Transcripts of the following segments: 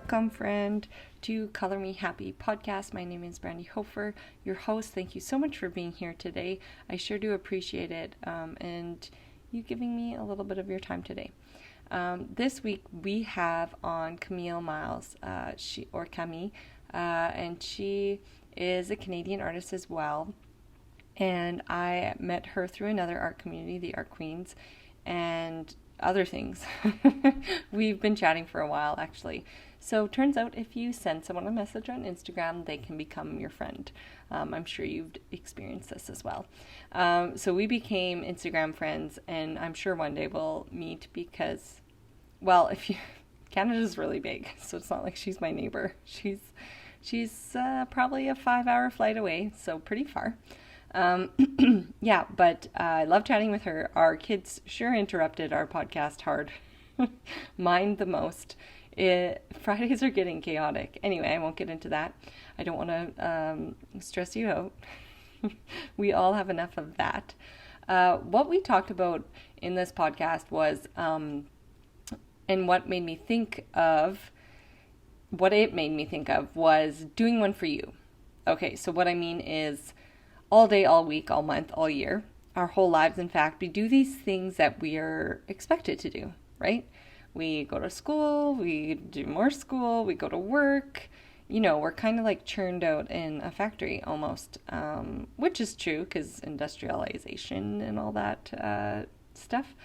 Welcome, friend, to Color Me Happy podcast. My name is Brandy Hofer, your host. Thank you so much for being here today. I sure do appreciate it, and you giving me a little bit of your time today. This week we have on Camille Myles, Camille, and she is a Canadian artist as well. And I met her through another art community, the Art Queens, and other things. We've been chatting for a while, actually. So turns out if you send someone a message on Instagram, they can become your friend. I'm sure you've experienced this as well. So we became Instagram friends, and I'm sure one day we'll meet because, well, Canada's really big, so it's not like she's my neighbor. She's probably a 5-hour flight away, so pretty far. But I love chatting with her. Our kids sure interrupted our podcast hard. Mine the most. Fridays are getting chaotic. Anyway, I won't get into that. I don't want to stress you out. We all have enough of that. What we talked about in this podcast was, and what it made me think of was doing one for you. Okay, so what I mean is, all day, all week, all month, all year, our whole lives, in fact, we do these things that we are expected to do, right? We go to school, we do more school, we go to work, we're kind of like churned out in a factory almost, which is true because industrialization and all that stuff,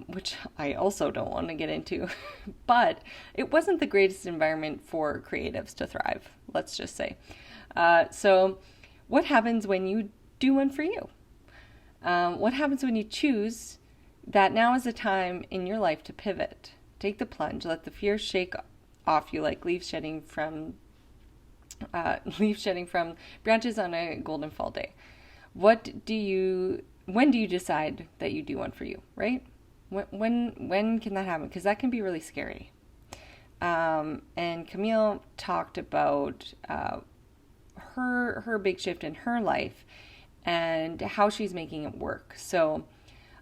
which I also don't want to get into, but it wasn't the greatest environment for creatives to thrive, let's just say. So what happens when you do one for you? What happens when you choose that now is the time in your life to pivot? Take the plunge. Let the fear shake off you like leaves shedding from branches on a golden fall day. When do you decide that you do one for you, right? When can that happen? Because that can be really scary. And Camille talked about her big shift in her life and how she's making it work. So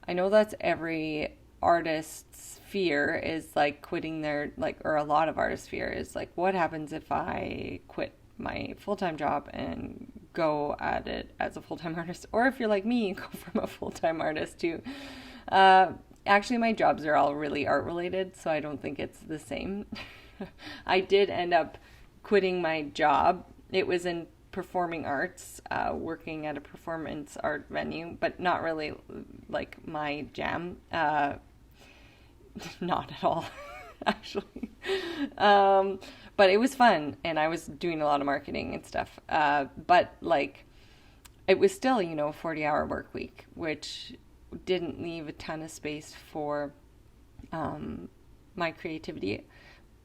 I know that's every artist's fear is like quitting or a lot of artists' fear is like, what happens if I quit my full-time job and go at it as a full-time artist? Or if you're like me, go from a full-time artist to, actually my jobs are all really art related, so I don't think it's the same. I did end up quitting my job. It was in performing arts, working at a performance art venue, but not really like my jam. Not at all, actually. But it was fun, and I was doing a lot of marketing and stuff. But like, it was still, a 40-hour work week, which didn't leave a ton of space for my creativity.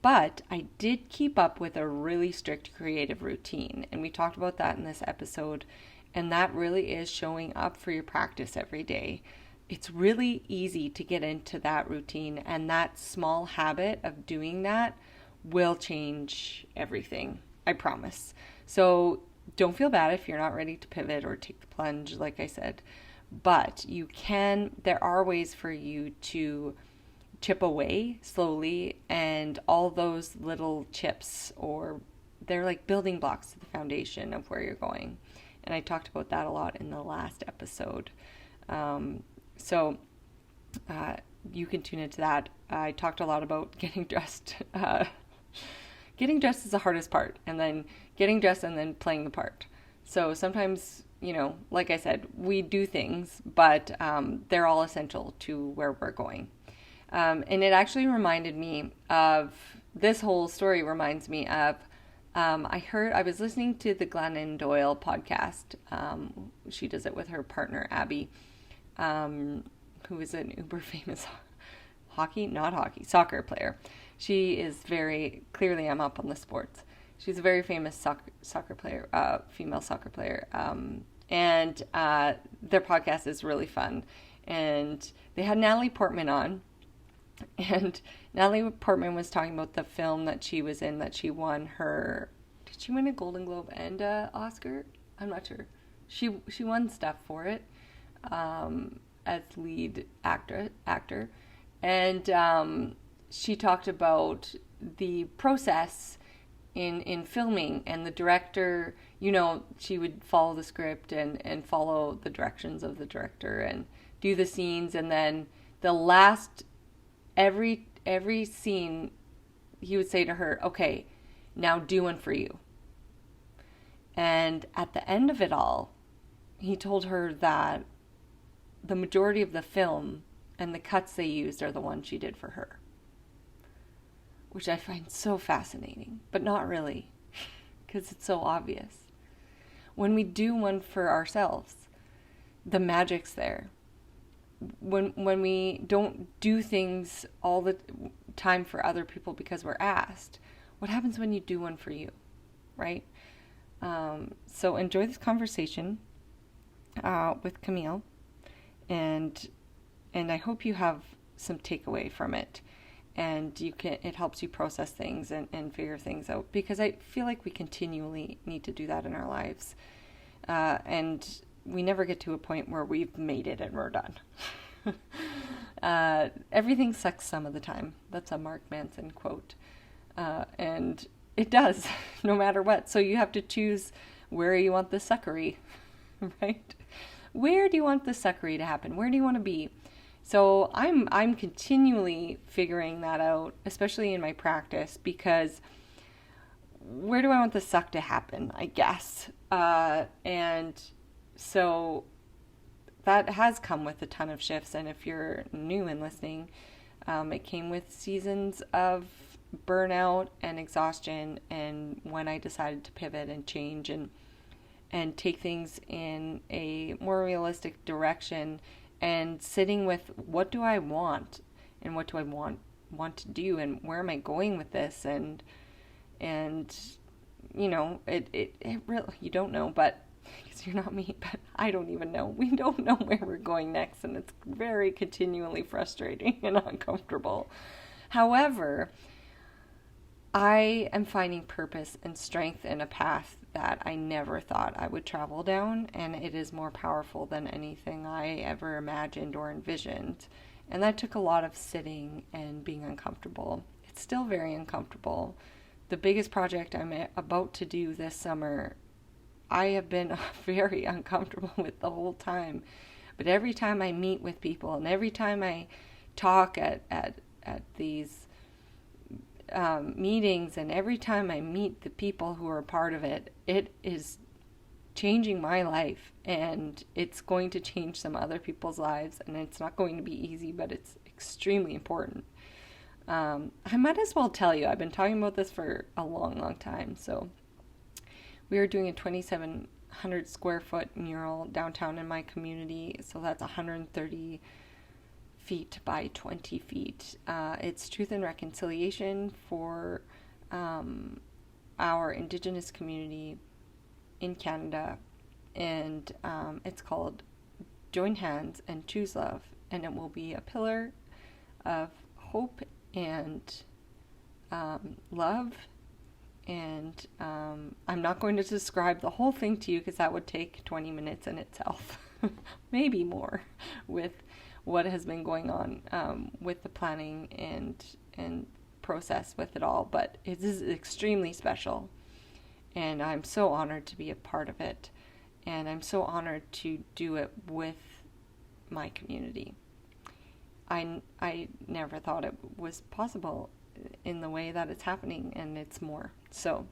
But I did keep up with a really strict creative routine, and we talked about that in this episode, and that really is showing up for your practice every day. It's really easy to get into that routine, and that small habit of doing that will change everything, I promise. So don't feel bad if you're not ready to pivot or take the plunge, like I said, but there are ways for you to chip away slowly, and all those little chips, or they're like building blocks to the foundation of where you're going. And I talked about that a lot in the last episode. So you can tune into that. I talked a lot about getting dressed. Getting dressed is the hardest part, and then getting dressed and then playing the part. So sometimes, like I said, we do things, but they're all essential to where we're going. And it actually reminded me of, this whole story reminds me of, I was listening to the Glennon Doyle podcast. She does it with her partner, Abby, who is an uber famous soccer player. She is clearly I'm up on the sports. She's a very famous soccer player, female soccer player. And their podcast is really fun. And they had Natalie Portman on. And Natalie Portman was talking about the film that she was in, that she won did she win a Golden Globe and a Oscar? I'm not sure. She won stuff for it, as lead actor. And she talked about the process in filming, and the director, she would follow the script and follow the directions of the director and do the scenes, and then the last every scene he would say to her, okay, now do one for you. And at the end of it all, he told her that the majority of the film and the cuts they used are the ones she did for her, which I find so fascinating, but not really, because it's so obvious. When we do one for ourselves, the magic's there. When we don't do things all the time for other people because we're asked, what happens when you do one for you, right? So enjoy this conversation with Camille, and I hope you have some takeaway from it, and it helps you process things and figure things out, because I feel like we continually need to do that in our lives, and we never get to a point where we've made it and we're done. Everything sucks some of the time. That's a Mark Manson quote. And it does, no matter what. So you have to choose where you want the suckery, right? Where do you want the suckery to happen? Where do you want to be? So I'm continually figuring that out, especially in my practice, because where do I want the suck to happen, I guess? And so that has come with a ton of shifts. And if you're new and listening, it came with seasons of burnout and exhaustion, and when I decided to pivot and change and take things in a more realistic direction, and sitting with what do I want and what do I want to do, and where am I going with this, and it really, you don't know, but because you're not me, but I don't even know. We don't know where we're going next, and it's very continually frustrating and uncomfortable. However, I am finding purpose and strength in a path that I never thought I would travel down, and it is more powerful than anything I ever imagined or envisioned. And that took a lot of sitting and being uncomfortable. It's still very uncomfortable. The biggest project I'm about to do this summer, I have been very uncomfortable with the whole time. But every time I meet with people, and every time I talk at these meetings, and every time I meet the people who are a part of it, it is changing my life, and it's going to change some other people's lives, and it's not going to be easy, but it's extremely important. I might as well tell you, I've been talking about this for a long time. So we are doing a 2,700 square foot mural downtown in my community, so that's 130 feet by 20 feet. It's truth and reconciliation for our Indigenous community in Canada, and it's called Join Hands and Choose Love, and it will be a pillar of hope and love. And I'm not going to describe the whole thing to you, because that would take 20 minutes in itself, maybe more, with what has been going on with the planning and process with it all. But it is extremely special, and I'm so honored to be a part of it, and I'm so honored to do it with my community. I never thought it was possible in the way that it's happening, and it's more. So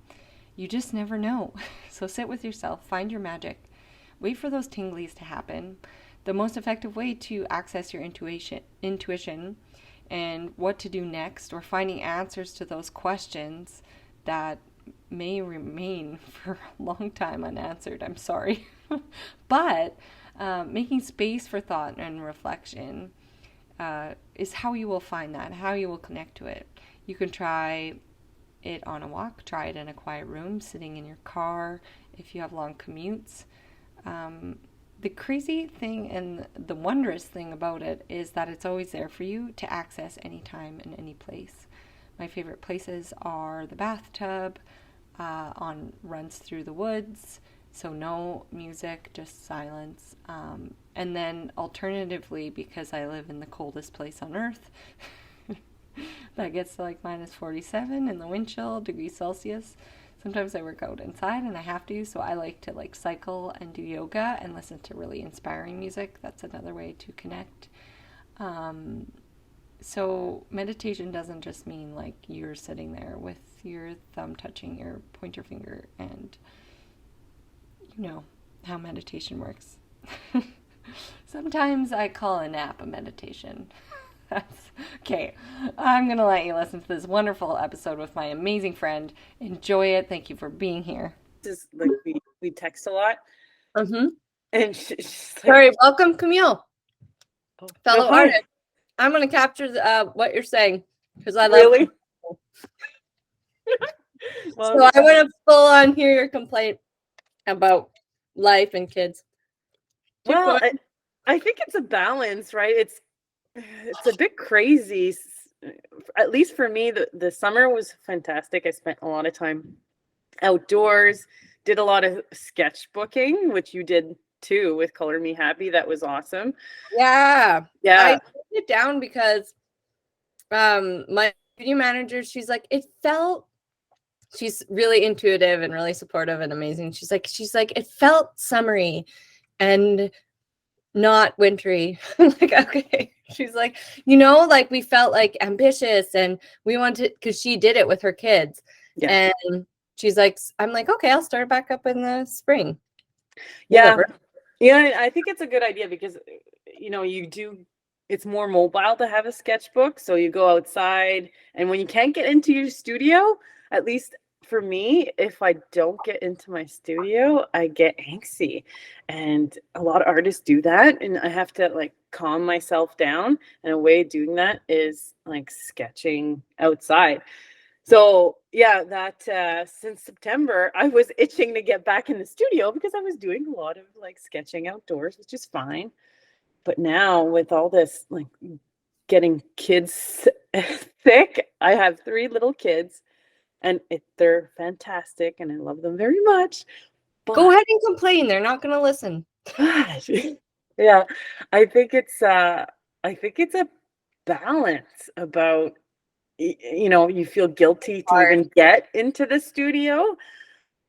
you just never know. So sit with yourself, find your magic, wait for those tinglies to happen. The most effective way to access your intuition and what to do next, or finding answers to those questions that may remain for a long time unanswered, I'm sorry. But making space for thought and reflection is how you will find that, how you will connect to it. You can try it on a walk, try it in a quiet room, sitting in your car, if you have long commutes. The crazy thing and the wondrous thing about it is that it's always there for you to access anytime and any place. My favorite places are the bathtub, on runs through the woods, so no music, just silence. And then alternatively, because I live in the coldest place on earth, that gets to like minus 47 in the wind chill degrees Celsius. Sometimes I work out inside and I have to, so I like to like cycle and do yoga and listen to really inspiring music. That's another way to connect. So meditation doesn't just mean like you're sitting there with your thumb touching your pointer finger and you know how meditation works. Sometimes I call a nap a meditation. That's okay. I'm going to let you listen to this wonderful episode with my amazing friend. Enjoy it. Thank you for being here. Just like we text a lot. Mm-hmm. And she's like, sorry, welcome, Camille. oh, Fellow no, hi. artist. I'm going to capture what you're saying because I love Really? Well, so I want to full on hear your complaint about life and kids. well, I think it's a balance, right? It's a bit crazy. At least for me, the summer was fantastic. I spent a lot of time outdoors, did a lot of sketchbooking, which you did too with Color Me Happy. That was awesome. Yeah. Yeah. I put it down because my studio manager, she's like, she's really intuitive and really supportive and amazing. She's like, it felt summery and not wintry. I'm like, okay. She's like, like we felt like ambitious and we wanted, because she did it with her kids. Yeah. And she's like, I'm like, okay, I'll start back up in the spring. Yeah. Whatever. Yeah, I think it's a good idea because, it's more mobile to have a sketchbook. So you go outside, and when you can't get into your studio, at least for me, if I don't get into my studio, I get angsty. And a lot of artists do that. And I have to like calm myself down. And a way of doing that is like sketching outside. So yeah, that since September, I was itching to get back in the studio because I was doing a lot of like sketching outdoors, which is fine. But now with all this, like getting kids sick, I have 3 little kids, and they're fantastic, and I love them very much. But, go ahead and complain. They're not going to listen. Yeah, I think it's a balance about you feel guilty to even get into the studio.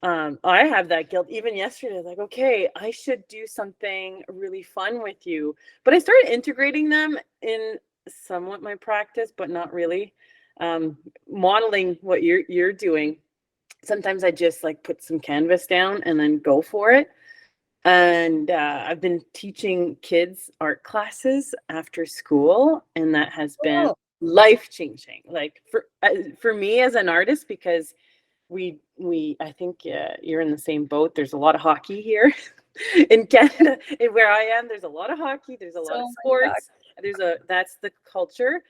I have that guilt. Even yesterday, I was like, okay, I should do something really fun with you. But I started integrating them in somewhat my practice, but not really. Modeling what you're doing. Sometimes I just like put some canvas down and then go for it. And I've been teaching kids art classes after school, and that has been life changing. Like for me as an artist, because we I think you're in the same boat. There's a lot of hockey here in Canada, and where I am, there's a lot of hockey. There's a lot of sports. That's the culture.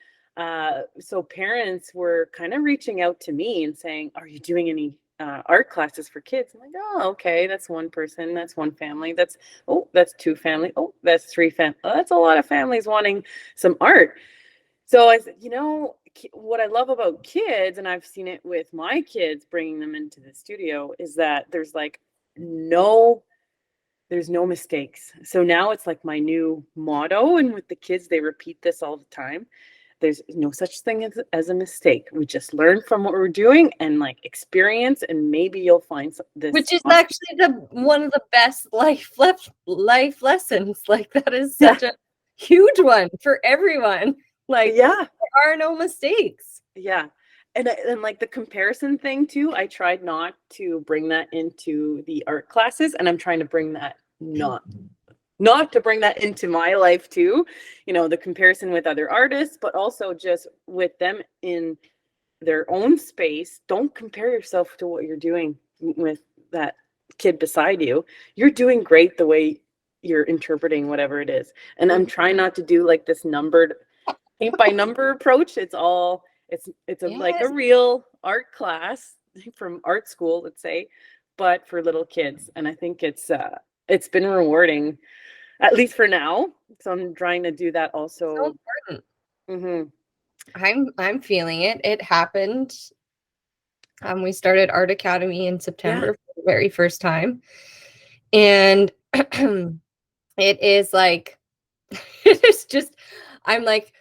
So parents were kind of reaching out to me and saying, "Are you doing any art classes for kids?" I'm like, "Oh, okay. That's one person. That's one family. That's 2 family. Oh, that's 3 family. Oh, that's a lot of families wanting some art." So I said, what I love about kids, and I've seen it with my kids, bringing them into the studio, is that there's no mistakes. So now it's like my new motto. And with the kids, they repeat this all the time. There's no such thing as a mistake. We just learn from what we're doing and like experience, and maybe you'll find this. Which is actually one of the best life lessons. Like that is such a huge one for everyone. Like, yeah, there are no mistakes. Yeah. And like the comparison thing too, I tried not to bring that into the art classes, and I'm trying to bring that not to bring that into my life too. The comparison with other artists, but also just with them in their own space. Don't compare yourself to what you're doing with that kid beside you. You're doing great the way you're interpreting whatever it is. And I'm trying not to do like this numbered paint by number approach. It's like a real art class from art school, let's say, but for little kids. And I think it's been rewarding, at least for now. So I'm trying to do that also. So important. Mm-hmm. I'm feeling it. It happened. We started Art Academy in September for the very first time. And it is like, it is just, I'm like,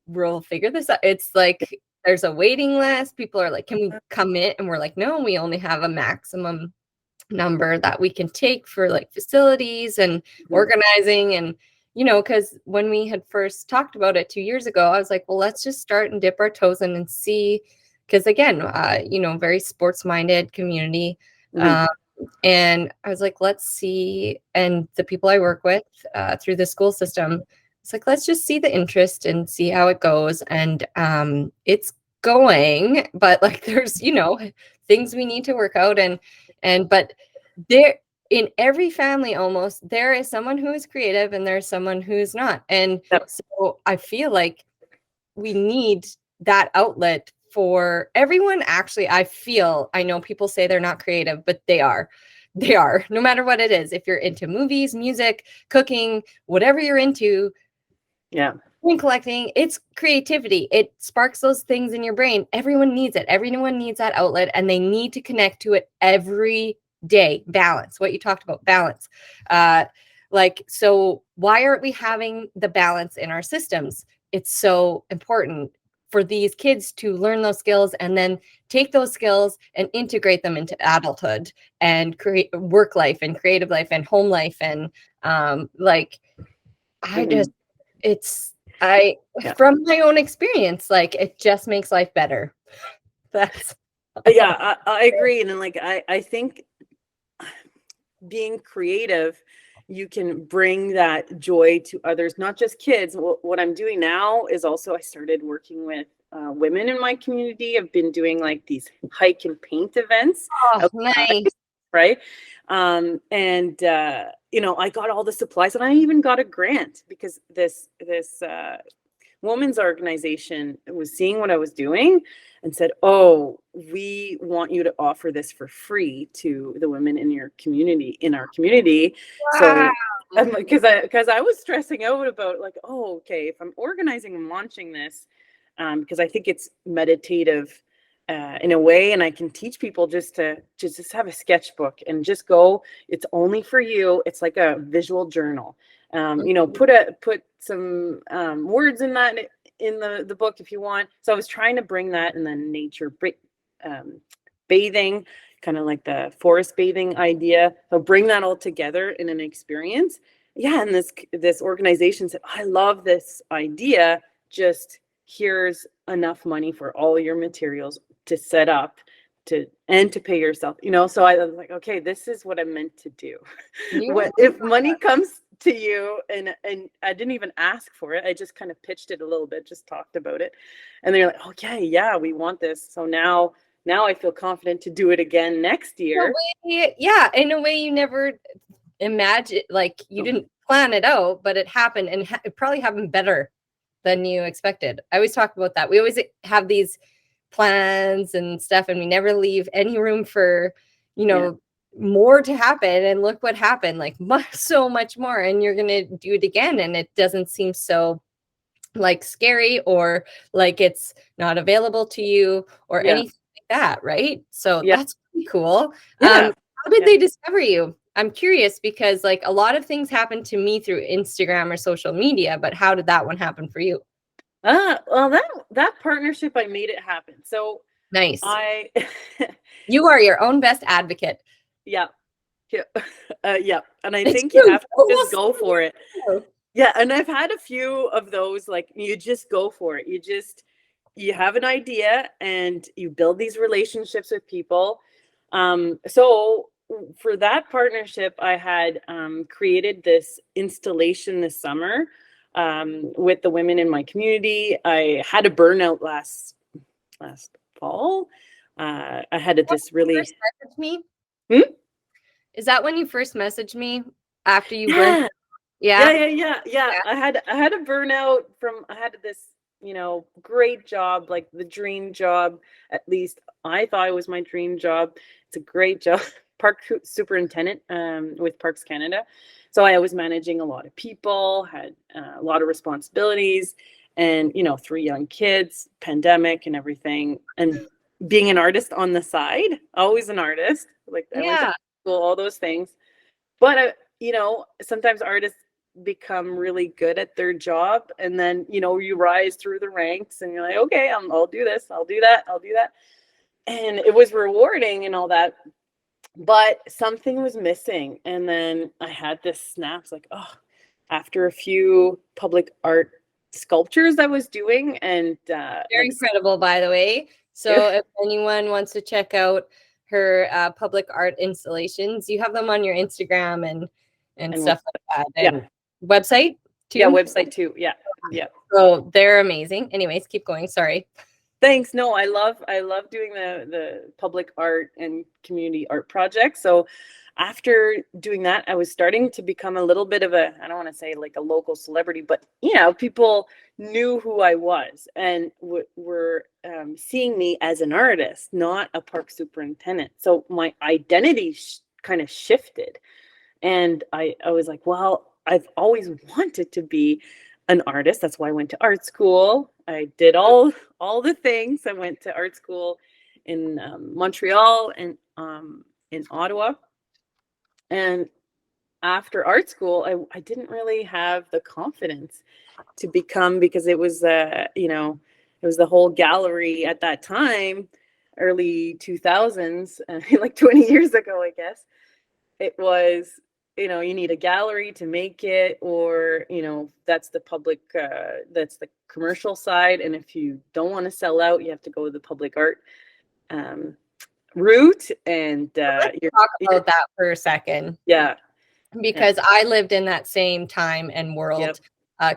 we'll figure this out. It's like, there's a waiting list. People are like, can we come in? And we're like, no, we only have a maximum number that we can take for like facilities and organizing. And, you know, because when we had first talked about it 2 years ago, I was like, well, let's just start and dip our toes in and see. Because again, you know, very sports minded community. And I was like, let's see. And the people I work with through the school system, it's like, let's just see the interest and see how it goes. And it's going, but like there's, you know, things we need to work out. But there, in every family almost, there is someone who is creative and there's someone who's not. And so I feel like we need that outlet for everyone. Actually, I know people say they're not creative, but they are. They are, no matter what it is. If you're into movies, music, cooking, whatever you're into, coin collecting, it's creativity. It sparks those things in your brain. Everyone needs it. Everyone needs that outlet, and they need to connect to it every day. Balance, what you talked about, balance. So why aren't we having the balance in our systems? It's so important for these kids to learn those skills and then take those skills and integrate them into adulthood and create work life and creative life and home life. And from my own experience, like it just makes life better. That's I agree. And then like I think being creative, you can bring that joy to others, not just kids. What I'm doing now is also I started working with women in my community. I've been doing like these hike and paint events. Nice. Right. You know, I got all the supplies and I even got a grant because this women's organization was seeing what I was doing and said, oh, we want you to offer this for free to the women in your community, in our community. Wow. So because I was stressing out about like, oh, okay, if I'm organizing and launching this, because I think it's meditative in a way, and I can teach people just to just have a sketchbook and just go. It's only for you. It's like a visual journal. You know, put some words in that in the book if you want. So I was trying to bring that, and then nature bathing, kind of like the forest bathing idea. So bring that all together in an experience. Yeah, and this organization said, I love this idea. Just here's enough money for all your materials to set up to pay yourself, you know. So I was like, okay, this is what I'm meant to do. What if money comes to you and I didn't even ask for it, I just kind of pitched it a little bit, just talked about it, and they're like, okay, yeah, we want this. So now I feel confident to do it again next year. In a way you never imagined, like you didn't plan it out, but it happened, and it probably happened better than you expected. I always talk about that. We always have these plans and stuff, and we never leave any room for, you know, more to happen. And look what happened, like so much more, and you're going to do it again. And it doesn't seem so like scary or like it's not available to you or anything like that. Right. So that's pretty cool. How did they discover you? I'm curious because like a lot of things happen to me through Instagram or social media, but how did that one happen for you? Well, that partnership, I made it happen. So nice. You are your own best advocate. Yeah. And I think you have to just go for it. Yeah. And I've had a few of those, like you just go for it. You have an idea and you build these relationships with people. So for that partnership, I had created this installation this summer with the women in my community. I had a burnout last fall. I had this really. First messaged me? Is that when you first messaged me after you burned? Yeah. I had a burnout from. I had this, you know, great job, like the dream job. At least I thought it was my dream job. It's a great job. Park superintendent with Parks Canada. So I was managing a lot of people, had a lot of responsibilities, and, you know, 3 young kids, pandemic and everything, and being an artist on the side, always an artist, like I went to school, all those things. But, you know, sometimes artists become really good at their job, and then you rise through the ranks and you're like, okay, I'll do this, I'll do that, and it was rewarding and all that, but something was missing. And then I had this snap. It's like, oh, after a few public art sculptures I was doing, and Very incredible, by the way. So if anyone wants to check out her public art installations, you have them on your Instagram and stuff like that. And website too? Yeah, website too. Yeah. So they're amazing. Anyways, keep going. Sorry. Thanks. No, I love doing the public art and community art projects. So after doing that, I was starting to become a little bit of I don't want to say like a local celebrity, but people knew who I was and were seeing me as an artist, not a park superintendent. So my identity kind of shifted. And I was like, well, I've always wanted to be an artist. That's why I went to art school. I did all the things. I went to art school in Montreal and in Ottawa. And after art school, I didn't really have the confidence to become, because it was it was the whole gallery at that time, early 2000s, like 20 years ago, I guess. It was, you need a gallery to make it, or, that's the public, that's the commercial side. And if you don't want to sell out, you have to go to the public art route. And let's talk about that for a second. Yeah. Because I lived in that same time and world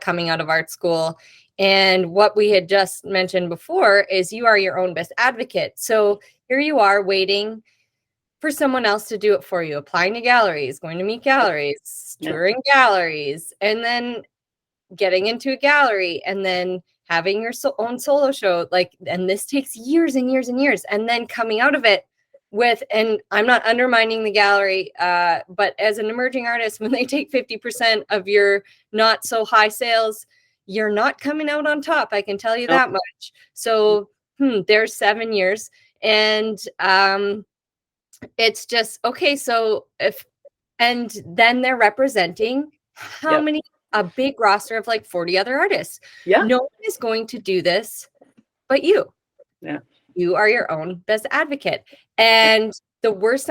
coming out of art school. And what we had just mentioned before is you are your own best advocate. So here you are waiting for someone else to do it for you, applying to galleries, going to meet galleries, touring galleries, and then getting into a gallery, and then having your own solo show. And this takes years and years and years. And then coming out of it with, and I'm not undermining the gallery, but as an emerging artist, when they take 50% of your not so high sales, you're not coming out on top. I can tell you that much. So there's 7 years. And it's just, okay, so and then they're representing how many, a big roster of like 40 other artists. Yeah. No one is going to do this but you. Yeah. You are your own best advocate. And the worst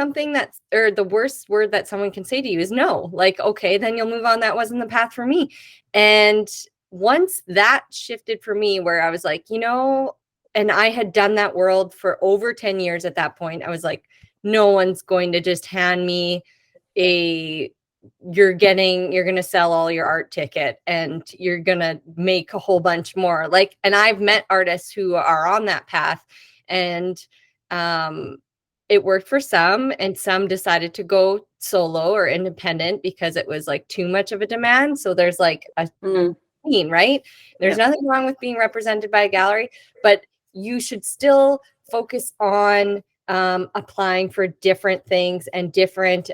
word that someone can say to you is no. Like, okay, then you'll move on. That wasn't the path for me. And once that shifted for me, where I was like, and I had done that world for over 10 years at that point, I was like, no one's going to just hand me you're going to sell all your art ticket and you're going to make a whole bunch more. And I've met artists who are on that path, and it worked for some, and some decided to go solo or independent because it was like too much of a demand. So there's like a scene, right? There's nothing wrong with being represented by a gallery, but you should still focus on applying for different things and different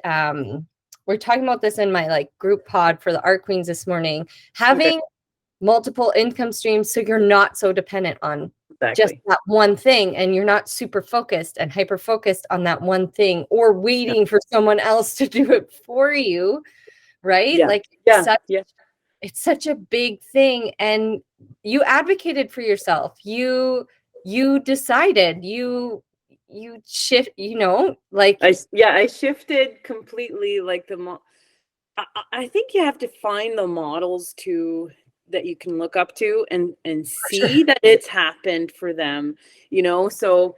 we're talking about this in my group pod for the art queens this morning, having multiple income streams so you're not so dependent on just that one thing, and you're not super focused and hyper focused on that one thing, or waiting for someone else to do it for you, right? It's such a big thing, and you advocated for yourself. You decided you shift, I shifted completely. I think you have to find the models that you can look up to and see that it's happened for them, so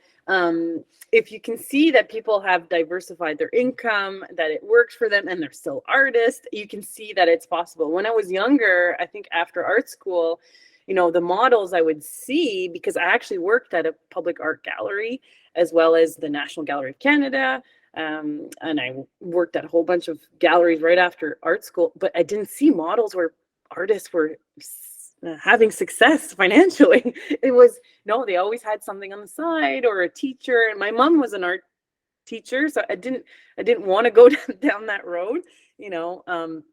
if you can see that people have diversified their income, that it works for them and they're still artists, you can see that it's possible. When I was younger, I think after art school, the models I would see, because I actually worked at a public art gallery as well as the National Gallery of Canada. And I worked at a whole bunch of galleries right after art school, but I didn't see models where artists were having success financially. It was, no, they always had something on the side or a teacher. And my mom was an art teacher, so I didn't want to go down that road,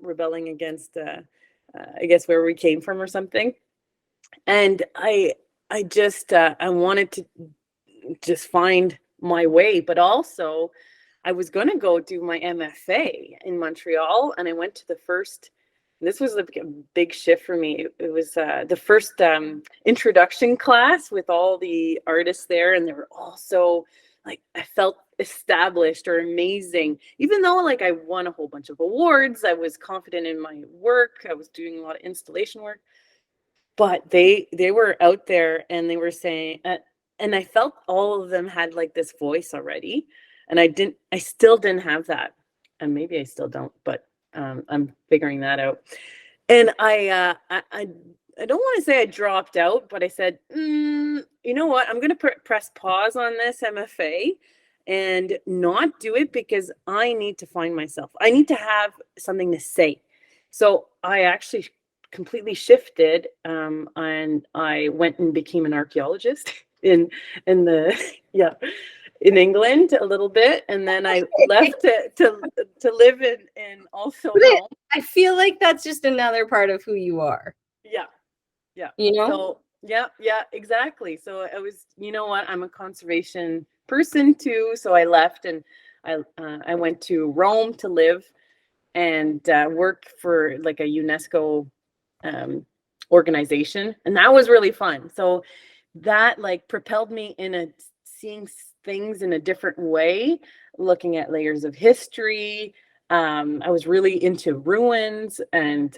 rebelling against, I guess, where we came from or something. And I just, I wanted to just find my way, but also I was going to go do my MFA in Montreal, and I went to the first this was a big shift for me. It was the first introduction class with all the artists there, and they were all so like, I felt established or amazing. Even though like I won a whole bunch of awards, I was confident in my work. I was doing a lot of installation work, but they were out there and they were saying, and I felt all of them had like this voice already, and I still didn't have that, and maybe I still don't, but I'm figuring that out. And I don't want to say I dropped out, but I said, you know what? I'm going to press pause on this MFA and not do it because I need to find myself. I need to have something to say. So I actually completely shifted, and I went and became an archaeologist in the yeah in England a little bit, and then I left to live in also home. I feel like that's just another part of who you are. Yeah. Yeah. You know? So yeah, exactly. So I was, you know what, I'm a conservation person too. So I left and I went to Rome to live and work for like a UNESCO organization, and that was really fun. So that like propelled me in seeing things in a different way, looking at layers of history. I was really into ruins, and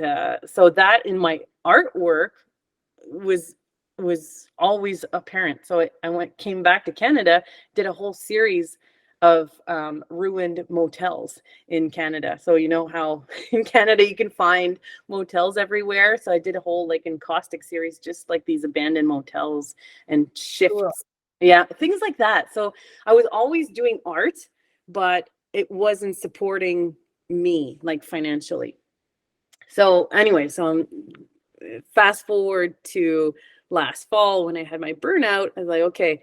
so that in my artwork was always apparent. So I came back to Canada, did a whole series of ruined motels in Canada. So you know how in Canada you can find motels everywhere. So I did a whole like encaustic series, just like these abandoned motels and shifts. Cool. Yeah, things like that. So I was always doing art, but it wasn't supporting me like financially. So anyway, so fast forward to last fall when I had my burnout, I was like, okay,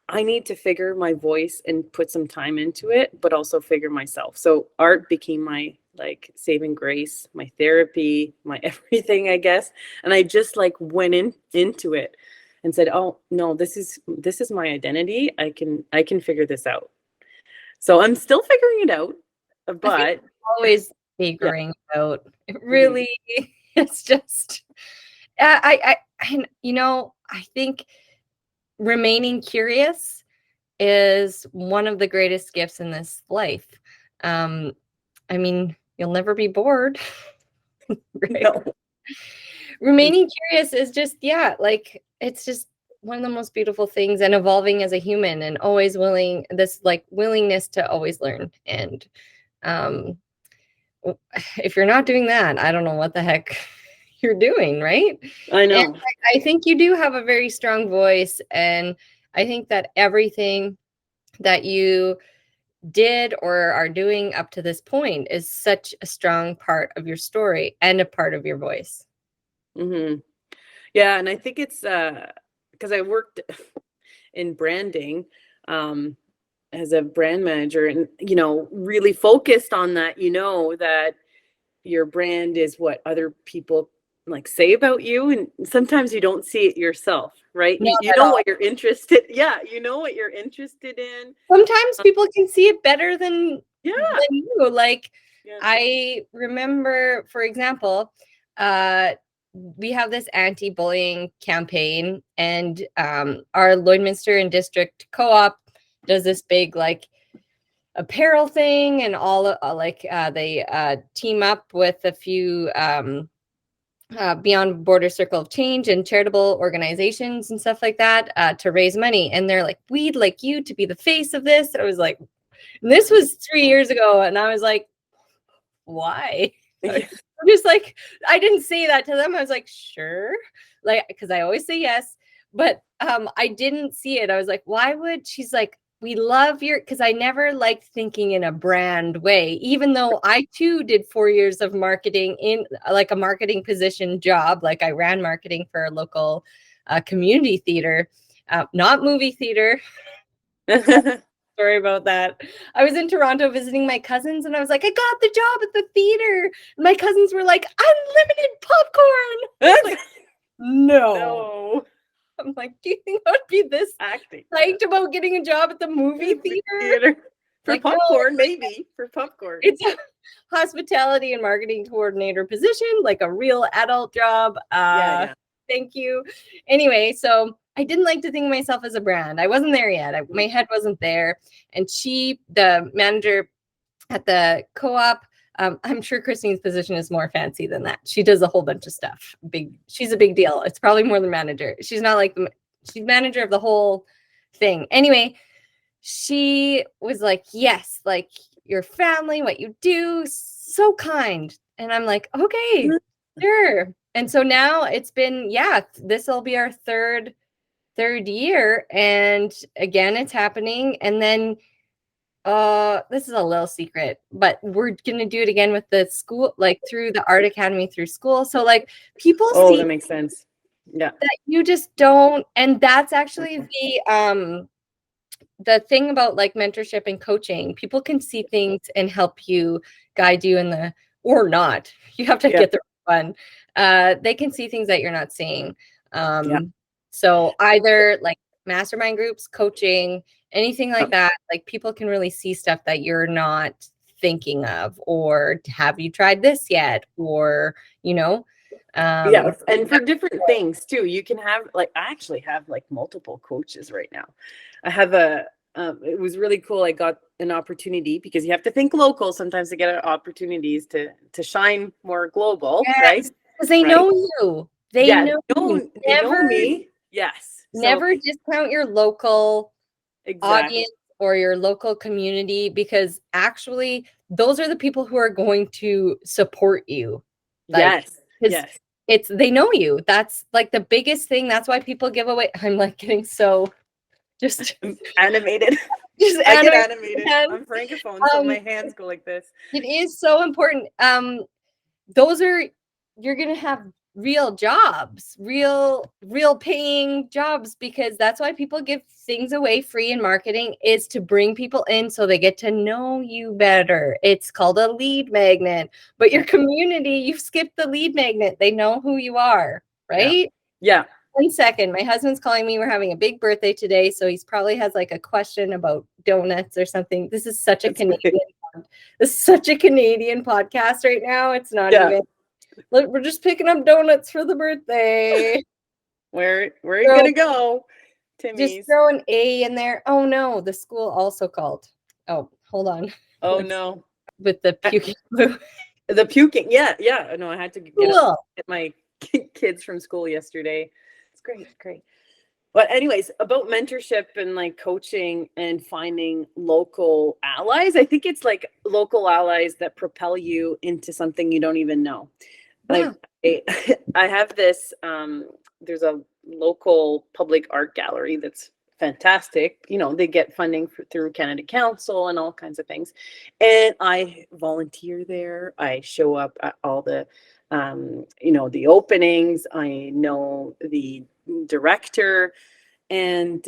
I need to figure my voice and put some time into it, but also figure myself. So art became my like saving grace, my therapy, my everything, I guess. And I just like went into it and said, oh no, this is my identity. I can figure this out. So I'm still figuring it out, but always figuring out. It really, it's just, I, you know, I think remaining curious is one of the greatest gifts in this life. I mean, you'll never be bored. Right? No. Remaining curious is just, like, it's just one of the most beautiful things, and evolving as a human, and always willingness to always learn. And if you're not doing that, I don't know what the heck you're doing, right? I know. And I think you do have a very strong voice, and I think that everything that you did or are doing up to this point is such a strong part of your story and a part of your voice. Mm-hmm. Yeah, and I think it's because I worked in branding as a brand manager, and you know, really focused on that. You know that your brand is what other people like say about you, and sometimes you don't see it yourself, right? You know what you're interested. Yeah, you know what you're interested in. Sometimes people can see it better than you. Like, I remember, for example, we have this anti-bullying campaign, and our Lloydminster and District Co-op does this big like apparel thing, and all they team up with a few Beyond Border Circle of Change and charitable organizations and stuff like that to raise money. And they're like, we'd like you to be the face of this. And I was like, this was 3 years ago, and I was like, why? I'm just like, I didn't say that to them. I was like, sure, like, because I always say yes, but I didn't see it. I was like, why would? She's like, we love your, because I never liked thinking in a brand way, even though I too did 4 years of marketing in like a marketing position job. Like I ran marketing for a local community theater, not movie theater. Sorry about that. I was in Toronto visiting my cousins, and I was like, I got the job at the theater. My cousins were like, unlimited popcorn. I was like, no. I'm like, do you think I would be this psyched about getting a job at the movie theater? For Like, no, popcorn, maybe. For popcorn. it's a hospitality and marketing coordinator position, like a real adult job. Yeah. Thank you. Anyway, so I didn't like to think of myself as a brand. I wasn't there yet. My head wasn't there. And the manager at the co-op, I'm sure Christine's position is more fancy than that. She does a whole bunch of stuff. She's a big deal. It's probably more than manager. She's not like she's manager of the whole thing. Anyway, she was like, yes, like your family, what you do, so kind. And I'm like, okay, sure. And so now it's been, this will be our third year. And again, it's happening. And then this is a little secret, but we're gonna do it again with the school, like through the art academy through school. So like people see that makes sense. Yeah. that you just don't, and that's actually the thing about like mentorship and coaching. People can see things and help you, guide you in the, or not. You have to get the fun. They can see things that you're not seeing. So either like mastermind groups, coaching, anything like that, like people can really see stuff that you're not thinking of, or have you tried this yet? Or, and for different things too. You can have like, I actually have like multiple coaches right now. I have it was really cool. I got an opportunity, because you have to think local sometimes to get opportunities to shine more global, right? Because they know you. They know you. They know me. Yes. Never discount your local audience or your local community, because actually those are the people who are going to support you. Like, yes. They know you. That's like the biggest thing. That's why people give away. I'm like getting so just animated. I get animated. I'm francophone, so my hands go like this. It is so important. You're gonna have real jobs, real paying jobs, because that's why people give things away free in marketing, is to bring people in so they get to know you better. It's called a lead magnet. But your community, you've skipped the lead magnet. They know who you are, right? Yeah. 1 second. My husband's calling me. We're having a big birthday today, so he's probably has like a question about donuts or something. This is such a Canadian podcast right now. It's not even. We're just picking up donuts for the birthday. Where are you gonna go, Timmy's? Just throw an A in there. Oh no, the school also called. Oh, hold on. Oh no. With the puking. The puking. Yeah. No, I had to get my kids from school yesterday. It's great. But anyways, about mentorship and like coaching and finding local allies, I think it's like local allies that propel you into something you don't even know. Like I have this, there's a local public art gallery that's fantastic. They get funding through Canada Council and all kinds of things. And I volunteer there. I show up at all the, the openings. I know the director, and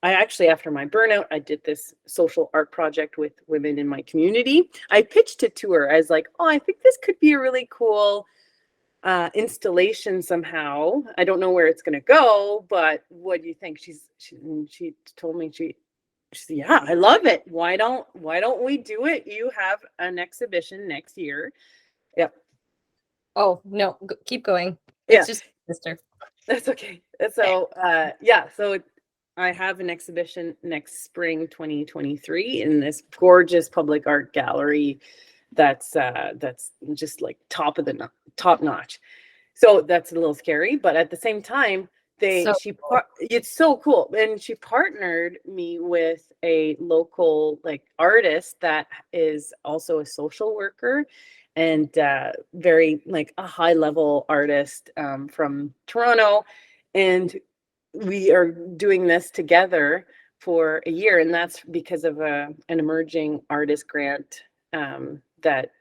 I actually, after my burnout, I did this social art project with women in my community. I pitched it to her as like, oh, I think this could be a really cool installation somehow. I don't know where it's going to go, but what do you think? She told me, she said, yeah, I love it. Why don't we do it? You have an exhibition next year. Yep. Oh, no, keep going. It's just sister. That's okay. So, so I have an exhibition next spring, 2023, in this gorgeous public art gallery that's just like top notch. So that's a little scary, but at the same time, it's so cool. And she partnered me with a local like artist that is also a social worker, and very like a high level artist from Toronto. And we are doing this together for a year, and that's because of an emerging artist grant that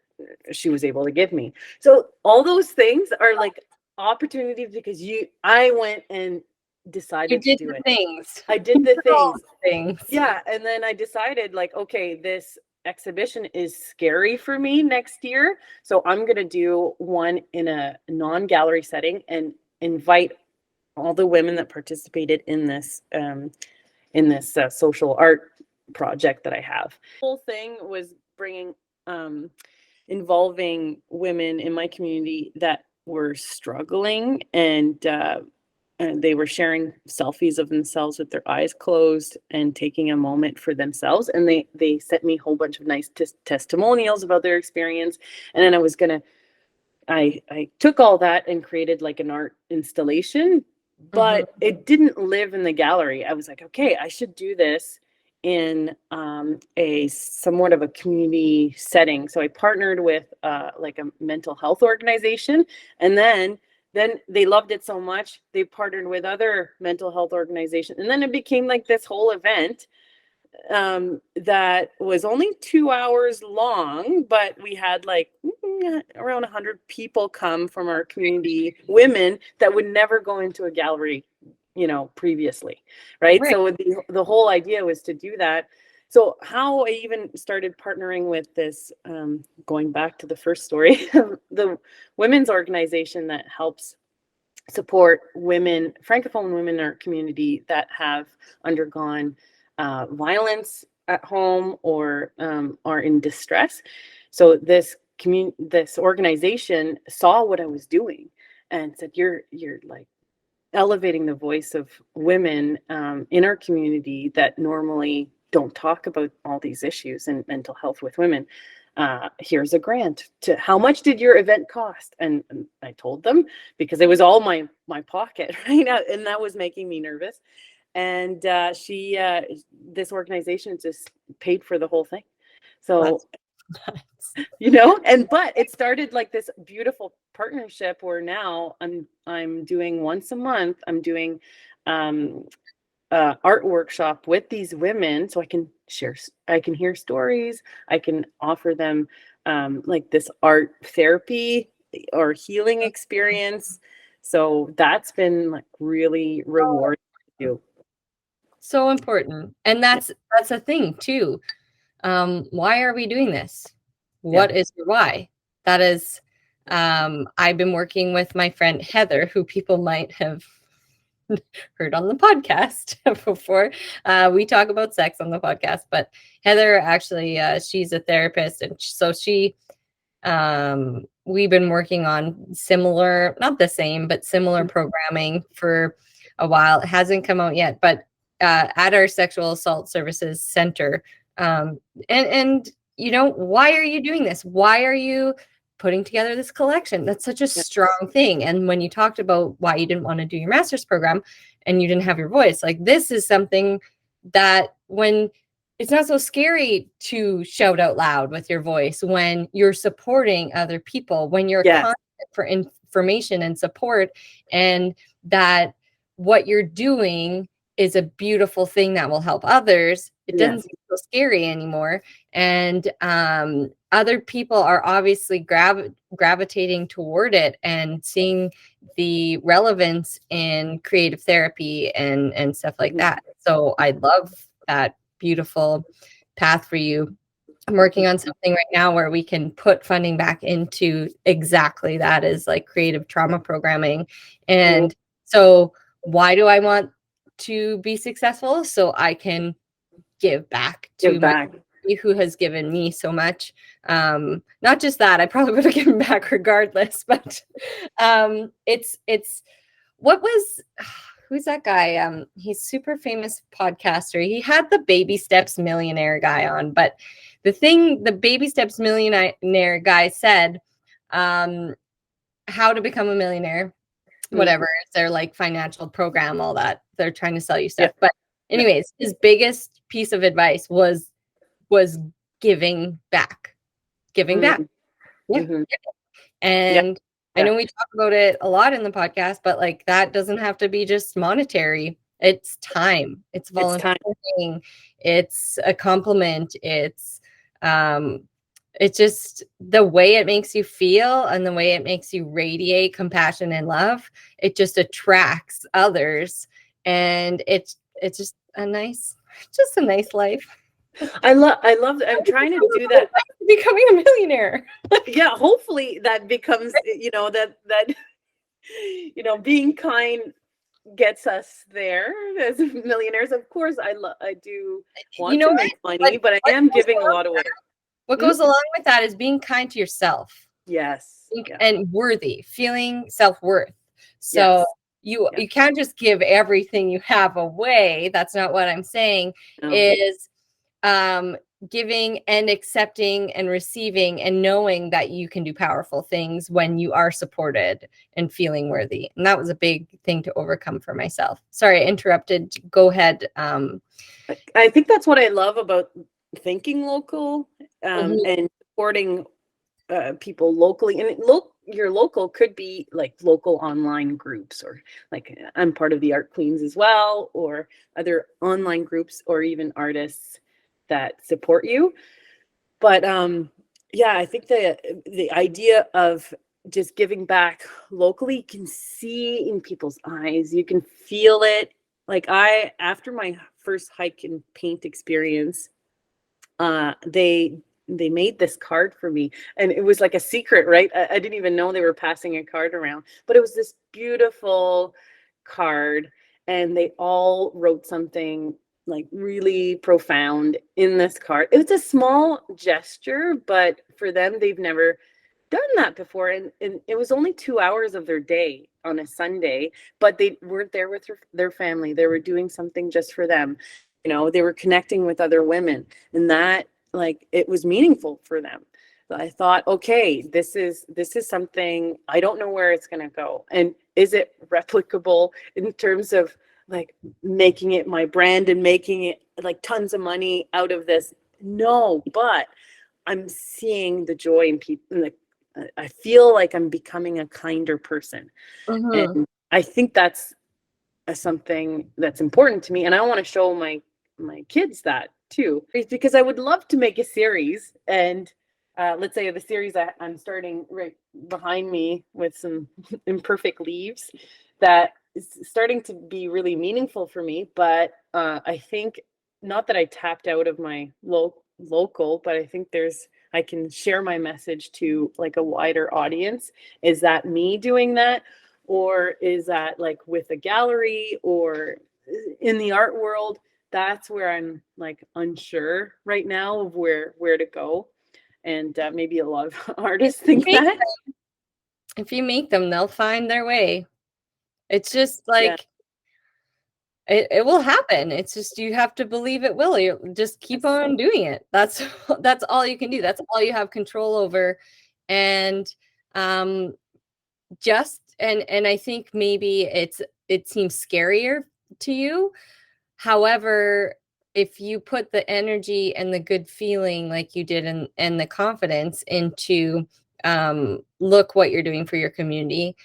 she was able to give me. So all those things are like opportunities, because I went and decided to do it. I did the things. Yeah. And then I decided like, okay, this exhibition is scary for me next year. So I'm going to do one in a non-gallery setting and invite all the women that participated in this social art project that I have. The whole thing was bringing, involving women in my community that were struggling, and they were sharing selfies of themselves with their eyes closed and taking a moment for themselves. And they sent me a whole bunch of nice testimonials about their experience. And then I took all that and created like an art installation, but it didn't live in the gallery. I was like, okay, I should do this in a somewhat of a community setting. So I partnered with like a mental health organization, and then they loved it so much, they partnered with other mental health organizations, and then it became like this whole event that was only 2 hours long, but we had like around 100 people come from our community, women that would never go into a gallery, previously, right? So the whole idea was to do that. So how I even started partnering with this, going back to the first story, the women's organization that helps support women, Francophone women in our community that have undergone violence at home or are in distress. So this organization saw what I was doing and said, you're like elevating the voice of women in our community that normally don't talk about all these issues and mental health with women. Here's a grant. To how much did your event cost? And I told them, because it was all my pocket, right? And that was making me nervous. And this organization just paid for the whole thing. So, but it started like this beautiful partnership where now I'm doing once a month, I'm doing art workshop with these women, so I can hear stories, I can offer them like this art therapy or healing experience. So that's been like really rewarding to do. So important. And that's a thing too. Why are we doing this? What is your why? That is, I've been working with my friend Heather, who people might have heard on the podcast before. We talk about sex on the podcast, but Heather actually, she's a therapist. And so we've been working on similar, not the same, but similar programming for a while. It hasn't come out yet, but at our sexual assault services center. And why are you doing this? Why are you putting together this collection? That's such a strong thing. And when you talked about why you didn't want to do your master's program and you didn't have your voice, like this is something that when it's not so scary to shout out loud with your voice, when you're supporting other people, when you're constant for information and support, and that what you're doing is a beautiful thing that will help others. It doesn't seem so scary anymore. And other people are obviously gravitating toward it and seeing the relevance in creative therapy and stuff like that. So I love that beautiful path for you. I'm working on something right now where we can put funding back into exactly that, is like creative trauma programming. And so why do I want to be successful? So I can give back to my community who has given me so much. Not just that, I probably would have given back regardless, but it's what was, who's that guy? He's super famous podcaster. He had the Baby Steps Millionaire guy on, but the Baby Steps Millionaire guy said, how to become a millionaire, whatever. It's their like financial program, all that. They're trying to sell you stuff. But anyways, his biggest piece of advice was giving back. And I know we talk about it a lot in the podcast, but like that doesn't have to be just monetary. It's time. It's volunteering. It's a compliment. It's just the way it makes you feel and the way it makes you radiate compassion and love. It just attracts others, and it's just a nice life. I love that. I'm trying to do that. Becoming a millionaire. Yeah, hopefully that becomes, being kind gets us there as millionaires. Of course, I do want know to what? make money, but I am giving a lot away. What goes along with that is being kind to yourself. Yes. Yeah. And worthy, feeling self-worth. So Yes. you can't just give everything you have away. That's not what I'm saying. No. Is giving and accepting and receiving and knowing that you can do powerful things when you are supported and feeling worthy. And that was a big thing to overcome for myself. Sorry, I interrupted. Go ahead. I think that's what I love about thinking local, and supporting people locally. And your local could be like local online groups, or like I'm part of the Art Queens as well, or other online groups, or even artists that support you. But yeah, I think the idea of just giving back locally, you can see in people's eyes, you can feel it. Like after my first hike and paint experience, they made this card for me, and it was like a secret, right? I didn't even know they were passing a card around, but it was this beautiful card, and they all wrote something like really profound in this card. It was a small gesture, but for them, they've never done that before. And it was only 2 hours of their day on a Sunday, but they weren't there with their family. They were doing something just for them. They were connecting with other women, and that, like, it was meaningful for them. I thought, okay, this is something, I don't know where it's going to go. And is it replicable in terms of like making it my brand and making it like tons of money out of this? No, but I'm seeing the joy in people. I feel like I'm becoming a kinder person. And I think that's something that's important to me. And I want to show my kids that too, because I would love to make a series. And let's say the series I'm starting right behind me with some imperfect leaves, that is starting to be really meaningful for me. But I think, not that I tapped out of my local, but I think I can share my message to like a wider audience. Is that me doing that? Or is that like with a gallery or in the art world? That's where I'm like unsure right now of where to go. And maybe a lot of artists think that. If you make them, they'll find their way. It's just like, it will happen. It's just, you have to believe it will. You just keep on doing it. That's all you can do. That's all you have control over. And and I think maybe it seems scarier to you. However, if you put the energy and the good feeling like you did, and the confidence into, look what you're doing for your community,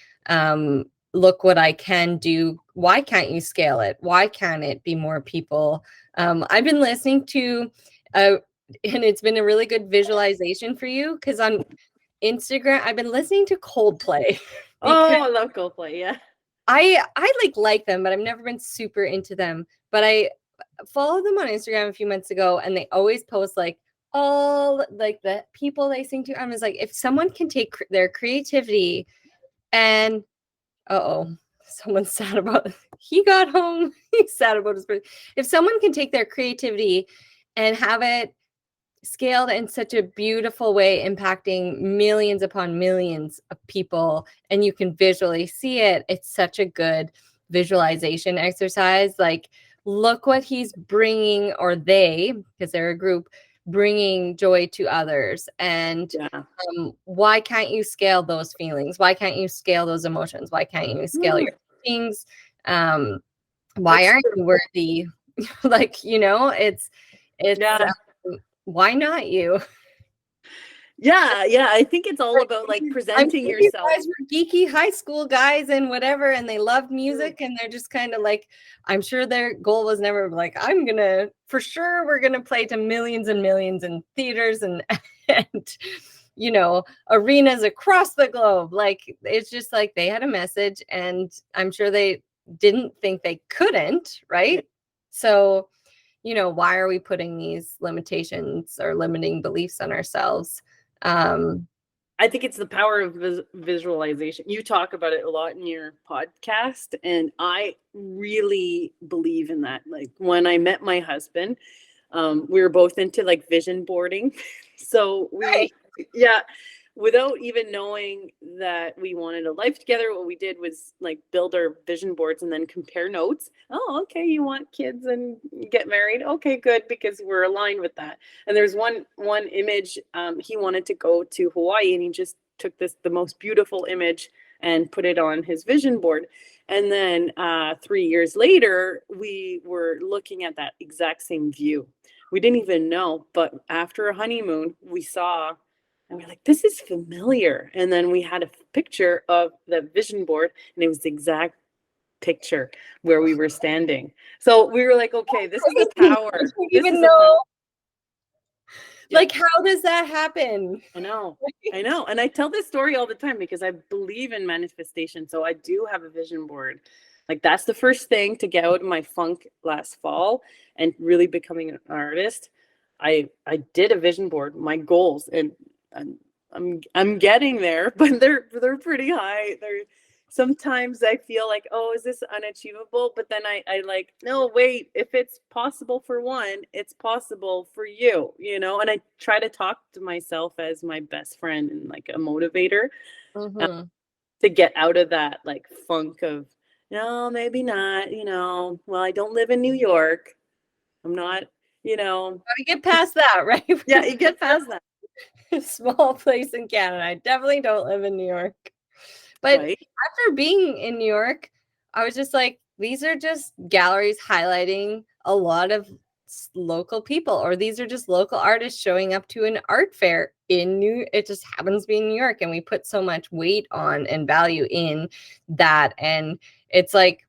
look what I can do. Why can't you scale it? Why can't it be more people? I've been listening to, and it's been a really good visualization for you, because on Instagram, I've been listening to Coldplay. Oh, I love Coldplay. Yeah. I like them, but I've never been super into them. But I followed them on Instagram a few months ago, and they always post like all like the people they sing to. I was like, if someone can take their creativity and someone's sad about he got home. He's sad about his birthday. If someone can take their creativity and have it scaled in such a beautiful way, impacting millions upon millions of people, and you can visually see it, it's such a good visualization exercise. Like, look what he's bringing, or they, because they're a group, bringing joy to others. And why can't you scale those feelings? Why can't you scale those emotions? Why can't you scale your things? Why aren't you worthy? Like, it's why not you? Yeah. I think it's all about like presenting yourself. You guys were geeky high school guys and whatever, and they loved music, and they're just kind of like, I'm sure their goal was never like, we're gonna play to millions and millions in theaters and arenas across the globe. Like, it's just like they had a message, and I'm sure they didn't think they couldn't, right? So, why are we putting these limitations or limiting beliefs on ourselves? I think it's the power of visualization. You talk about it a lot in your podcast, and I really believe in that. Like when I met my husband, we were both into like vision boarding. So Right. yeah, without even knowing that we wanted a life together, what we did was like build our vision boards and then compare notes. Oh, okay, you want kids and get married? Okay, good, because we're aligned with that. And there's one image, he wanted to go to Hawaii, and he just took the most beautiful image and put it on his vision board. And then 3 years later, we were looking at that exact same view. We didn't even know, but after a honeymoon, we saw, and we're like, this is familiar. And then we had a picture of the vision board, and it was the exact picture where we were standing. So we were like, okay, this is the power. I don't This even is the power. know. Yeah. Like, how does that happen? I know. And I tell this story all the time because I believe in manifestation. So I do have a vision board. Like that's the first thing to get out of my funk last fall and really becoming an artist. I did a vision board, my goals, and I'm getting there, but they're pretty high. They're sometimes I feel like, oh, is this unachievable? But then I like, no, wait, if it's possible for one, it's possible for you, you know? And I try to talk to myself as my best friend and like a motivator Mm-hmm. to get out of that like funk of, no, maybe not, you know, well, I don't live in New York. I'm not, you know, Gotta get past that, right? yeah, you get past that, Small place in Canada. I definitely don't live in New York. But right? after being in New York, I was just like, these are just galleries highlighting a lot of local people, or these are just local artists showing up to an art fair in it just happens to be in New York, and we put so much weight on and value in that. And it's like,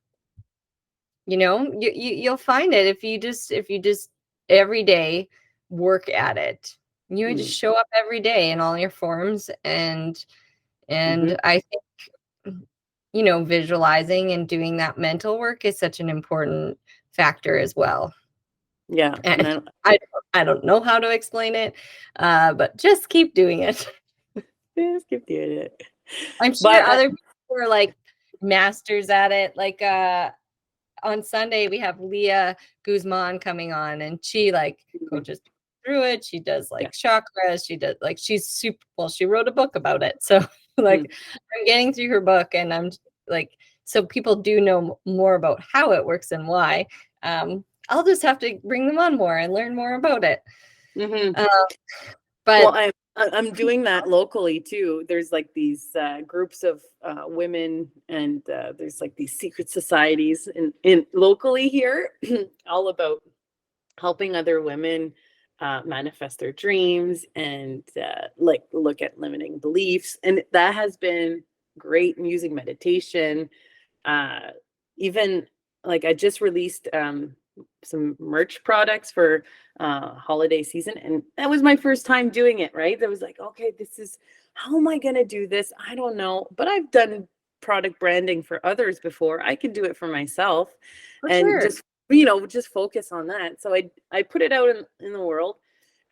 you'll find it if you just every day work at it. You would just show up every day in all your forms, and I think visualizing and doing that mental work is such an important factor as well. Yeah. And I don't know how to explain it, but just keep doing it. Just keep doing it. I'm sure other people are like masters at it. Like on Sunday we have Leah Guzman coming on, and she like coaches through it. She does like chakras. She does like she's super well. She wrote a book about it, so like I'm getting through her book, and I'm like, so people do know more about how it works and why. I'll just have to bring them on more and learn more about it. But well, I'm doing that locally too. There's like these groups of women, and there's like these secret societies in locally here, all about helping other women manifest their dreams and like look at limiting beliefs. And that has been great. And using meditation, even like I just released some merch products for holiday season, and that was my first time doing it, right? That was like, okay, this is, how am I going to do this? I don't know, but I've done product branding for others before. I can do it for myself. for And sure. just focus on that. So I put it out in the world,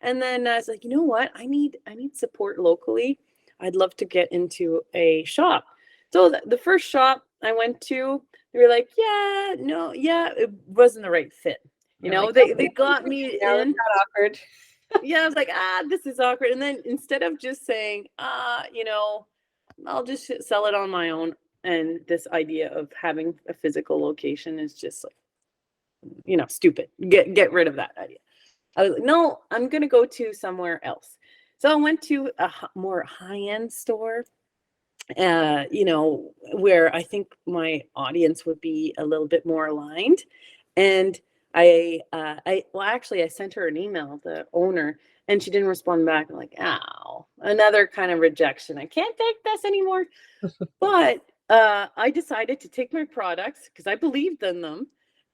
and then I was like, you know what, I need support locally. I'd love to get into a shop. So the first shop I went to, they were like, yeah, no, yeah, it wasn't the right fit. You know, like, they got me now in. that's awkward. Yeah, I was like, this is awkward. And then instead of just saying, I'll just sell it on my own. And this idea of having a physical location is just like, stupid. Get rid of that idea. I was like, no, I'm going to go to somewhere else. So I went to a more high-end store, where I think my audience would be a little bit more aligned. And I sent her an email, the owner, and she didn't respond back. I'm like, ow, another kind of rejection. I can't take this anymore. But I decided to take my products because I believed in them.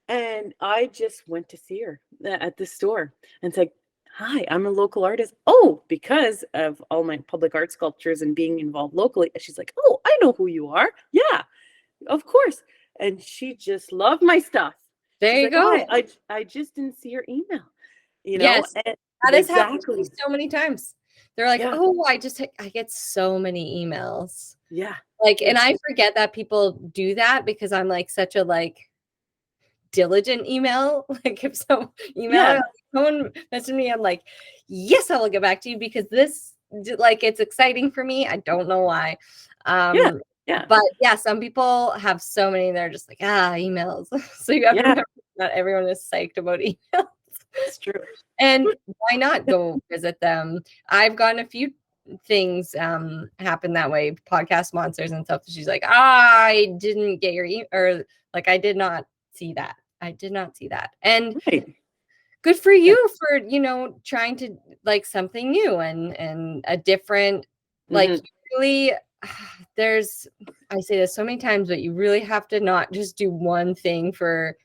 And I just went to see her at the store and said, hi, I'm a local artist. Oh, because of all my public art sculptures and being involved locally. And she's like, oh, I know who you are. Yeah, of course. And she just loved my stuff. There She's you like, go. oh, I just didn't see your email. Yes, And that has happened to me so many times. They're like, Yeah. oh, I get so many emails. Yeah. Like, and I forget that people do that because I'm like such a like diligent email. Like if someone messaged me, I'm like, yes, I will get back to you because this like it's exciting for me. I don't know why. Yeah. Yeah. But yeah, some people have so many, they're just like, emails. So you have to remember not everyone is psyched about emails. It's true. And why not go visit them? I've gotten a few things happen that way, podcast sponsors and stuff. She's like, I didn't get your or like I did not see that. I did not see that. And good for you for, trying to like something new and a different, like really I say this so many times, but you really have to not just do one thing for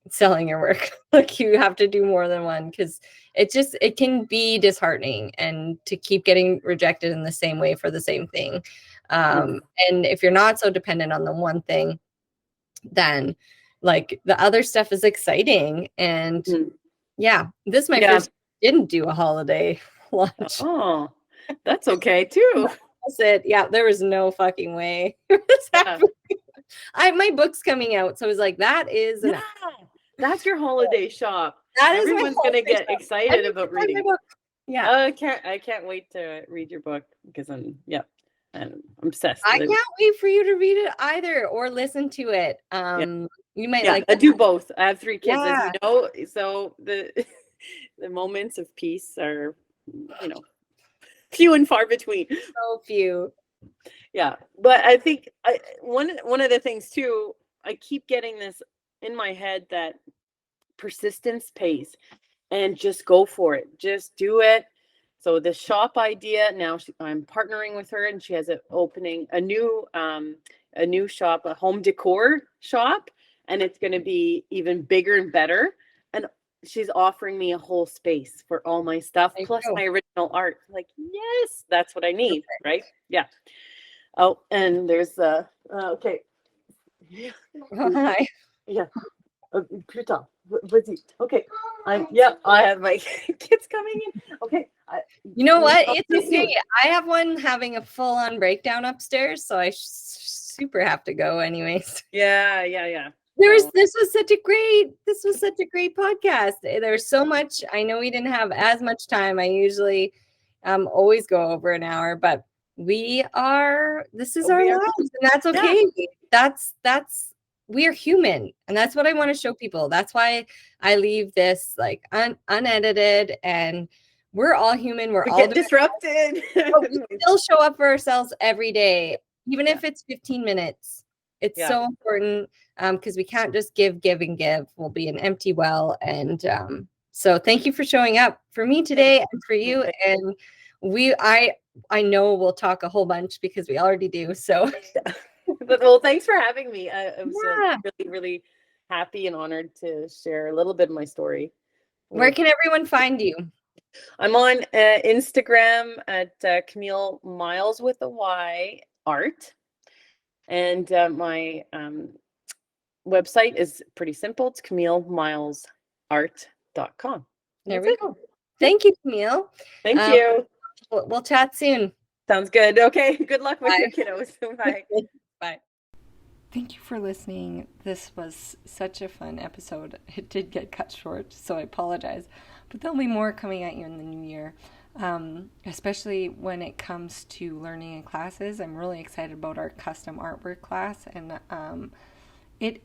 selling your work. Like you have to do more than one because it can be disheartening and to keep getting rejected in the same way for the same thing. And if you're not so dependent on the one thing, then like the other stuff is exciting. And yeah, this is my first didn't do a holiday launch. Oh, that's okay too. That's it. Yeah, there was no fucking way. My book's coming out, so I was like, that is that's your holiday shop. Everyone's gonna get excited about reading. Yeah, I can't wait to read your book because I'm obsessed. I can't wait for you to read it either or listen to it. You might like. I do both. I have 3 kids, as you know, so the moments of peace are, few and far between. So few. Yeah, but I think one of the things too, I keep getting this in my head that persistence pays, and just go for it. Just do it. So the shop idea now, I'm partnering with her, and she has opening a new shop, a home decor shop, and it's going to be even bigger and better. And she's offering me a whole space for all my stuff plus my original art. Like, yes, that's what I need, right? Yeah. Oh, and there's okay. Hi. Yeah. Putain. Vas-y. Okay. I have my kids coming in. Okay. You know what? It's okay. I have one having a full-on breakdown upstairs, so I super have to go anyways. Yeah. This was such a great podcast. There's so much. I know we didn't have as much time. I usually always go over an hour, but this is our lives, and that's okay. Yeah. We are human, and that's what I want to show people. That's why I leave this like unedited, and we're all human. We all get disrupted. But we still show up for ourselves every day, even if it's 15 minutes. It's so important because we can't just give. We'll be an empty well. And so thank you for showing up for me today and for you. And I know we'll talk a whole bunch because we already do. So. Well, thanks for having me. I was really, really happy and honored to share a little bit of my story. Where can everyone find you? I'm on Instagram at Camille Myles with a Y art. And my website is pretty simple. It's CamilleMylesArt.com. There we go. Thank you, Camille. Thank you. We'll chat soon. Sounds good. Okay. Good luck with your kiddos. Bye. Bye. Thank you for listening. This was such a fun episode. It did get cut short, so I apologize. But there'll be more coming at you in the new year, especially when it comes to learning in classes. I'm really excited about our custom artwork class, and it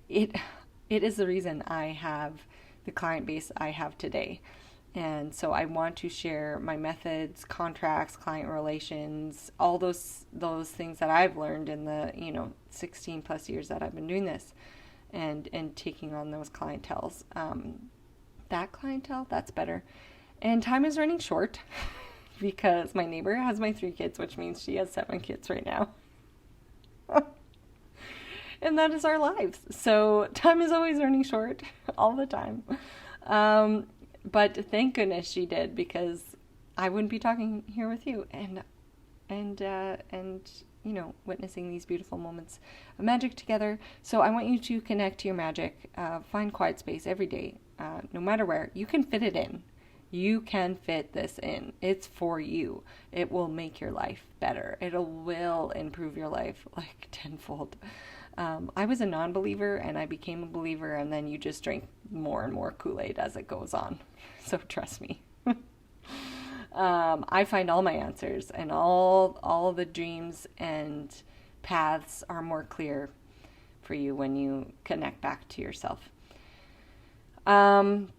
is the reason I have the client base I have today. And so I want to share my methods, contracts, client relations, all those things that I've learned in the 16 plus years that I've been doing this, and taking on those clienteles. That clientele, that's better. And time is running short because my neighbor has my 3 kids, which means she has 7 kids right now. And that is our lives. So time is always running short all the time. But thank goodness she did, because I wouldn't be talking here with you and witnessing these beautiful moments of magic together. So I want you to connect to your magic. Find quiet space every day, no matter where. You can fit it in. You can fit this in. It's for you. It will make your life better. It will improve your life like tenfold. I was a non-believer and I became a believer, and then you just drink more and more Kool-Aid as it goes on. So trust me. I find all my answers, and all the dreams and paths are more clear for you when you connect back to yourself. And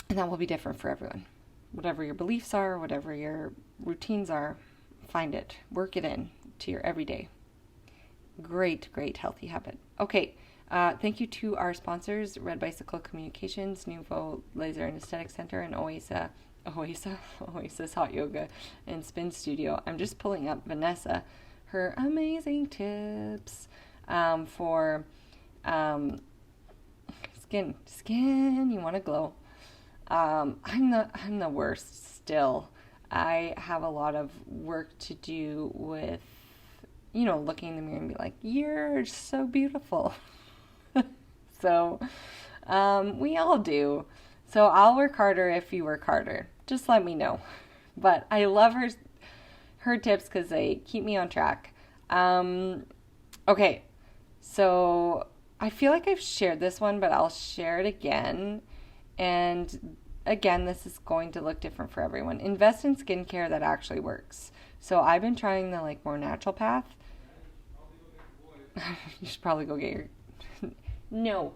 that will be different for everyone. Whatever your beliefs are, whatever your routines are, find it, work it in to your everyday. Great healthy habit. Okay. Thank you to our sponsors, Red Bicycle Communications, Nouveau Laser and Aesthetic Center, and Oasis Hot Yoga and Spin Studio. I'm just pulling up Vanessa, her amazing tips for skin. You want to glow. I'm the worst still. I have a lot of work to do with, looking in the mirror and be like, you're so beautiful. So we all do. So I'll work harder if you work harder. Just let me know. But I love her tips because they keep me on track. Okay, so I feel like I've shared this one, but I'll share it again. And again, this is going to look different for everyone. Invest in skincare that actually works. So I've been trying the more natural path. You should probably go get your... No.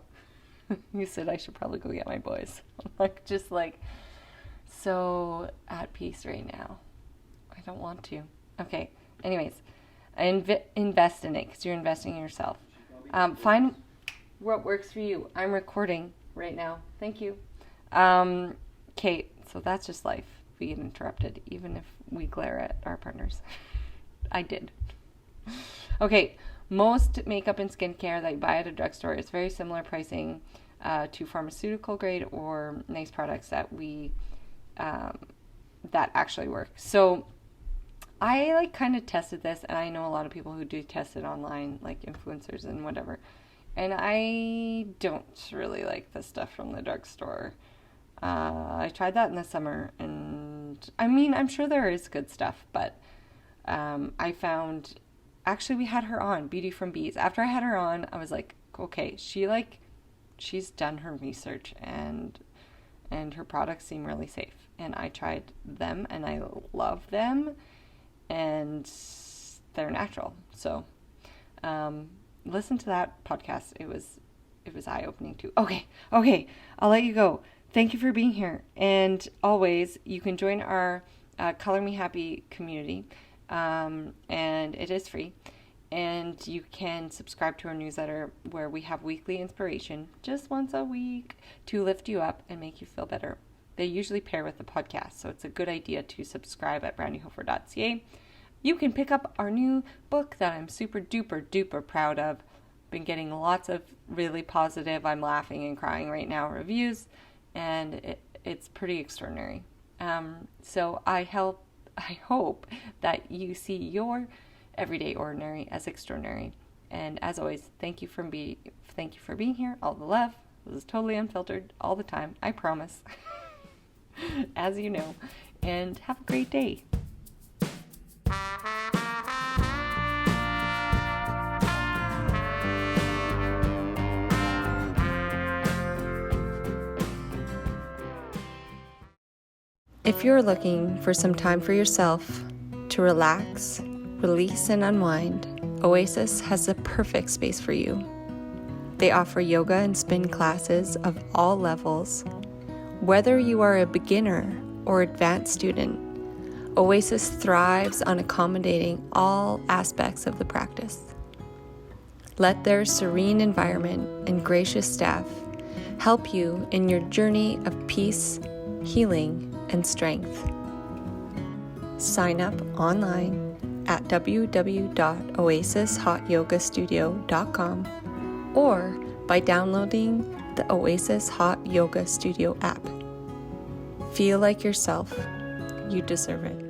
You said I should probably go get my boys. So at peace right now. I don't want to. Okay. Anyways, invest in it because you're investing in yourself. Find what works for you. I'm recording right now. Thank you. Okay, so that's just life. We get interrupted even if we glare at our partners. I did. Okay, most makeup and skincare that you buy at a drugstore is very similar pricing to pharmaceutical grade or nice products that that actually work. So I kind of tested this, and I know a lot of people who do test it online, like influencers and whatever. And I don't really like the stuff from the drugstore. I tried that in the summer, and I'm sure there is good stuff, but I found, actually we had her on, Beauty from Bees. After I had her on, I was like, okay, she's done her research, and her products seem really safe. And I tried them, and I love them, and they're natural. So listen to that podcast. It was eye-opening too. Okay, I'll let you go. Thank you for being here. And always, you can join our Color Me Happy community, and it is free. And you can subscribe to our newsletter where we have weekly inspiration just once a week to lift you up and make you feel better. They usually pair with the podcast, so it's a good idea to subscribe at brandyhofer.ca. You can pick up our new book that I'm super duper proud of. Been getting lots of really positive, I'm laughing and crying right now reviews, and it's pretty extraordinary. So I hope that you see your everyday ordinary as extraordinary. And as always, thank you for being here. All the love. This is totally unfiltered all the time. I promise. As you know. And have a great day. If you're looking for some time for yourself to relax, release, and unwind, Oasis has the perfect space for you. They offer yoga and spin classes of all levels. Whether you are a beginner or advanced student, Oasis thrives on accommodating all aspects of the practice. Let their serene environment and gracious staff help you in your journey of peace, healing, and strength. Sign up online at www.oasishotyogastudio.com or by downloading the Oasis Hot Yoga Studio app. Feel like yourself. You deserve it.